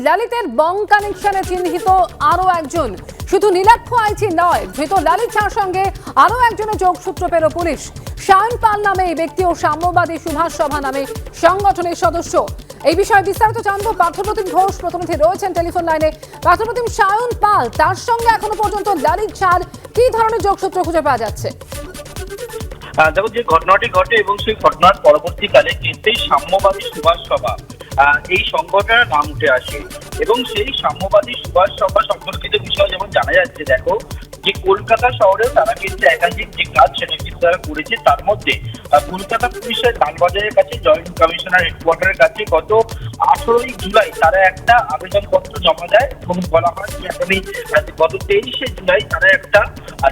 ললিতের বং কানেকশনে চিহ্নিত আরো একজন। শুধু নীলাক্ষ আইচি নয়, ধৃত ললিত ঝার সঙ্গে আরো একজনের যোগসূত্র পেল পুলিশ। সায়ন পাল নামে এই ব্যক্তি ও সাম্যবাদী সুভাষ সভা নামে সংগঠনের সদস্য। এই বিষয়ে বিস্তারিত জানবো পার্থপ্রতিম ঘোষ প্রতিনিধি রয়েছেন টেলিফোন লাইনে। পার্থপ্রতিম, সায়ন পাল তার সঙ্গে এখনো পর্যন্ত ললিত ঝার কি ধরনের যোগসূত্র খুঁজে পাওয়া যাচ্ছে? দেখো, যে ঘটনাটি ঘটে এবং সেই ঘটনার পরবর্তীকালে কিন্তু সাম্যবাদী সুভাষ সভা এই সংগঠনের নাম উঠে আসে এবং সেই সাম্যবাদী সুভাষ সভা সম্পর্কিত বিষয় যেমন জানা যাচ্ছে, দেখো যে কলকাতা শহরেও তারা কিন্তু একাধিক যে কাজ সেটা কিন্তু তারা করেছে। তার মধ্যে কলকাতা পুলিশের লালবাজারের কাছে জয়েন্ট কমিশনার হেডকোয়ার্টারের কাছে গত 18ই জুলাই তারা একটা আবেদনপত্র জমা দেয় এবং বলা হয় যে আগামী গত 23শে জুলাই তারা একটা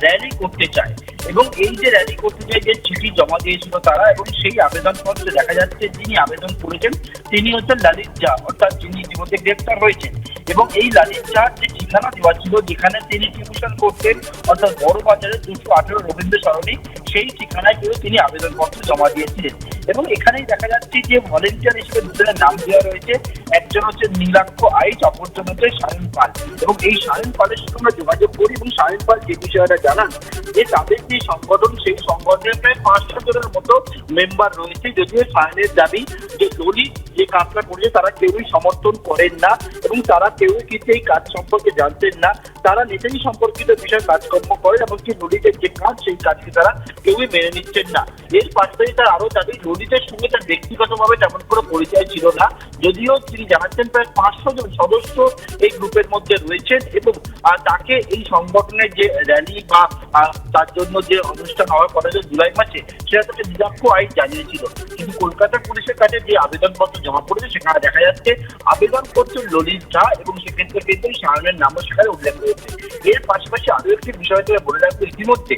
র্যালি করতে চায় এবং এই যে র্যালি করতে চায় যে চিঠি জমা দিয়েছিল তারা, এবং সেই আবেদনপত্রে দেখা যাচ্ছে যিনি আবেদন করেছেন তিনি হচ্ছেন ললিত ঝা, অর্থাৎ যিনি ইতিমধ্যে গ্রেফতার হয়েছেন। এবং এই ললিত ঝার যে ঠিকানা দেওয়া ছিল যেখানে তিনি টিউশন করতেন, অর্থাৎ বড় বাজারের 218 রবীন্দ্র সরণি, সেই ঠিকানায় কেউ তিনি আবেদনপত্র জমা দিয়েছিলেন। এবং এখানেই দেখা যাচ্ছে যে ভলেন্টিয়ার হিসেবে দুজনের নাম দেওয়া রয়েছে, একজন হচ্ছে নীলাক্ষ আইচ, অপরজন হচ্ছে সায়ন পাল। এবং এই সায়ন পালের সাথে আমরা যোগাযোগ করি এবং সায়ন পাল যে বিষয়টা জানান যে তাদের যে সংগঠন সেই সংগঠনের প্রায় 500 জনের মতো মেম্বার রয়েছে। যদিও সায়নের দাবি যে ললিত যে কাজটা করছে তারা কেউই সমর্থন করেন না এবং তারা কেউই কিন্তু এই কাজ সম্পর্কে জানতেন না। তারা নিজেই সম্পর্কিত বিষয় কাজকর্ম করেন, এমনকি ললিতের যে কাজ সেই কাজকে তারা কেউই মেনে নিচ্ছেন না। এর পাশাপাশি তার আরো দাবি ললিতের সঙ্গে তার ব্যক্তিগতভাবে তেমন কোনো পরিচয় ছিল না, যদিও তিনি জানাচ্ছেন প্রায় 500 জন সদস্য এই গ্রুপের মধ্যে রয়েছেন এবং তাকে এই সংগঠনের যে র্যালি বা তার জন্য যে অনুষ্ঠান হওয়ার কথা জুলাই মাসে সেটা তাকে নীলাক্ষ আইচ জানিয়েছিল। কিন্তু কলকাতা পুলিশের কাছে যে আবেদনপত্র জমা পড়েছে সেখানে দেখা যাচ্ছে আবেদন করছে ললিত ঝা এবং সেক্ষেত্রে কিন্তু সায়নের নামও সেখানে উল্লেখ রয়েছে। এর পাশাপাশি আরো একটি বিষয় থেকে বলে রাখবো, ইতিমধ্যে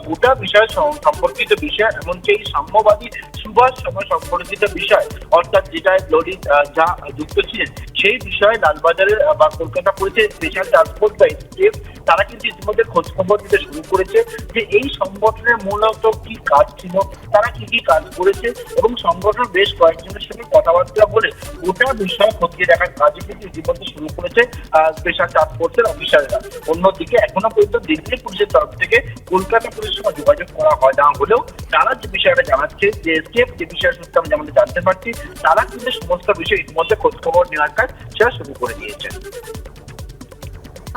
গোটা বিষয় সম্পর্কিত বিষয় এমনকি এই সাম্যবাদী সুভাষ সভা সম্পর্কিত বিষয়, অর্থাৎ যেটায় ললিত ঝা যুক্ত ছিলেন, সেই বিষয়ে লালবাজারের বা কলকাতা পুলিশের স্পেশাল টাস্কফোর্স বা এসটিএফ তারা কিন্তু ইতিমধ্যে খোঁজখবর দিতে শুরু করেছে যে এই সংগঠনের মূলত কি কাজ ছিল, তারা কি কি কাজ করেছে এবং সংগঠন বেশ কয়েকজনের সঙ্গে কথাবার্তা বলে গোটা বিষয় খতিয়ে দেখার কাজে কিন্তু ইতিমধ্যে শুরু করেছে স্পেশাল টাস্কফোর্সের অফিসাররা। অন্যদিকে এখনো পর্যন্ত দিল্লি পুলিশের তরফ থেকে কলকাতা পুলিশের সঙ্গে যোগাযোগ করা হয় না হলেও তারা যে বিষয়টা জানাচ্ছে যে এসটিএফ যে বিষয়ের সূত্রে আমি যেমন জানতে পারছি তারা কিন্তু সমস্ত বিষয় ইতিমধ্যে খোঁজখবর নেওয়ার কাজ সেটা শুরু করে দিয়েছে।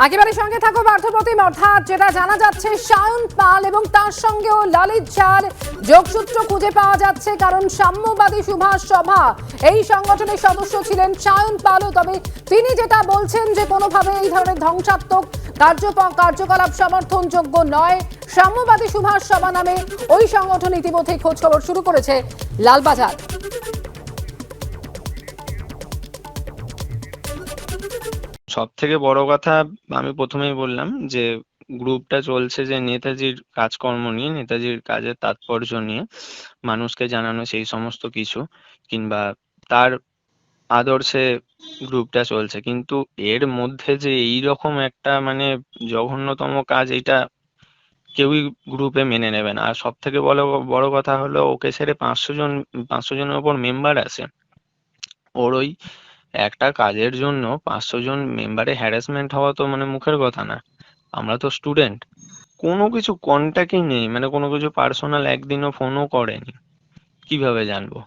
একেবারে সঙ্গে থাকো পার্থপ্রতিম। অর্থাৎ যেটা জানা যাচ্ছে সায়ন পাল এবং তার সঙ্গেও ললিত ঝার যোগসূত্র খুঁজে পাওয়া যাচ্ছে, কারণ সাম্যবাদী সুভাষ সভা এই সংগঠনের সদস্য ছিলেন সায়ন পালও। তবে তিনি যেটা বলছেন যে কোনোভাবে এই ধরনের ধ্বংসাত্মক কার্যকলাপ সমর্থনযোগ্য নয়। সাম্যবাদী সুভাষ সভা নামে ওই সংগঠন ইতিমধ্যে খোঁজখবর শুরু করেছে লালবাজার। সব থেকে বড় কথা আমি প্রথমেই বললাম যে গ্রুপটা চলছে যে নেতাজির কাজকর্ম নিয়ে, নেতাজির কাজের তাৎপর্য নিয়ে মানুষকে জানানো, সেই সমস্ত কিছু, কিংবা তার আদর্শে গ্রুপটা চলছে। কিন্তু এর মধ্যে যে এইরকম একটা মানে জঘন্যতম কাজ, এটা কেউই গ্রুপে মেনে নেবে না। আর সব থেকে বড় কথা হলো ওকে ছেড়ে 500 জনের ওপর মেম্বার আছে। ওর ওই একটা কাজের জন্য 500 জন মেম্বারে হ্যারাসমেন্ট হওয়া তো মানে মুখের কথা না। আমরা তো স্টুডেন্ট, কোনো কিছু কন্ট্যাক্টই নেই, মানে কোনো কিছু পার্সোনাল একদিনও ফোনও করেনি, কিভাবে জানবো?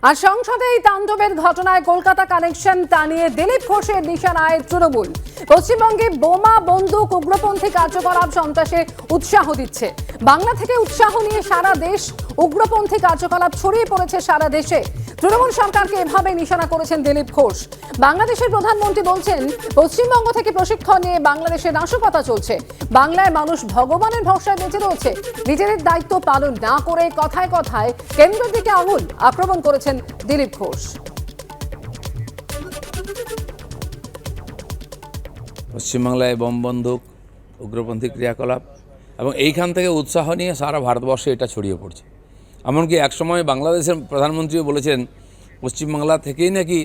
আর সংসদে এই তাণ্ডবের ঘটনায় কলকাতা কানেকশন টানিয়ে দিলীপ ঘোষের নিশানায় তৃণমূল। পশ্চিমবঙ্গে বোমা, বন্দুক, উগ্রপন্থী কার্যকলাপ সন্ত্রাসে উৎসাহ দিচ্ছে। বাংলা থেকে উৎসাহ নিয়ে সারা দেশ উগ্রপন্থী কার্যকলাপ ছড়িয়ে পড়েছে সারা দেশে। তৃণমূল সরকারকে এভাবে নিশানা করেছেন দিলীপ ঘোষ। বাংলাদেশের প্রধানমন্ত্রী বলছেন পশ্চিমবঙ্গ থেকে প্রশিক্ষণ নিয়ে বাংলাদেশে নাশকতা চলছে। বাংলায় মানুষ ভগবানের ভরসায় বেঁচে রয়েছে। নিজেদের দায়িত্ব পালন না করে কথায় কথায় কেন্দ্রের দিকে আঙুল আক্রমণ করেছেন দিলীপ ঘোষ। পশ্চিমবাংলায় বোম, বন্দুক, উগ্রপন্থী ক্রিয়াকলাপ এবং এইখান থেকে উৎসাহ নিয়ে সারা ভারতবর্ষে এটা ছড়িয়ে পড়ছে। এমনকি একসময় বাংলাদেশের প্রধানমন্ত্রীও বলেছেন পশ্চিমবাংলা থেকেই নাকি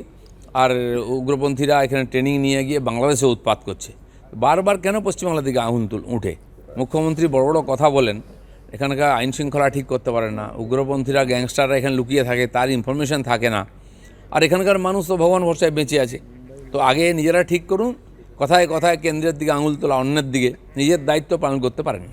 আর উগ্রপন্থীরা এখানে ট্রেনিং নিয়ে গিয়ে বাংলাদেশে উৎপাত করছে। বারবার কেন পশ্চিমবাংলা থেকে আগুন উঠে? মুখ্যমন্ত্রী বড় বড় কথা বলেন, এখানকার আইন শৃঙ্খলা ঠিক করতে পারে না, উগ্রপন্থীরা গ্যাংস্টাররা এখানে লুকিয়ে থাকে, তার ইনফরমেশন থাকে না। আর এখানকার মানুষ তো ভগবান ভরসায় বেঁচে আছে। তো আগে নিজেরা ঠিক করুন, কথায় কথায় কেন্দ্রের দিকে আঙুল তোলা অন্যের দিকে, নিজের দায়িত্ব পালন করতে পারেন না।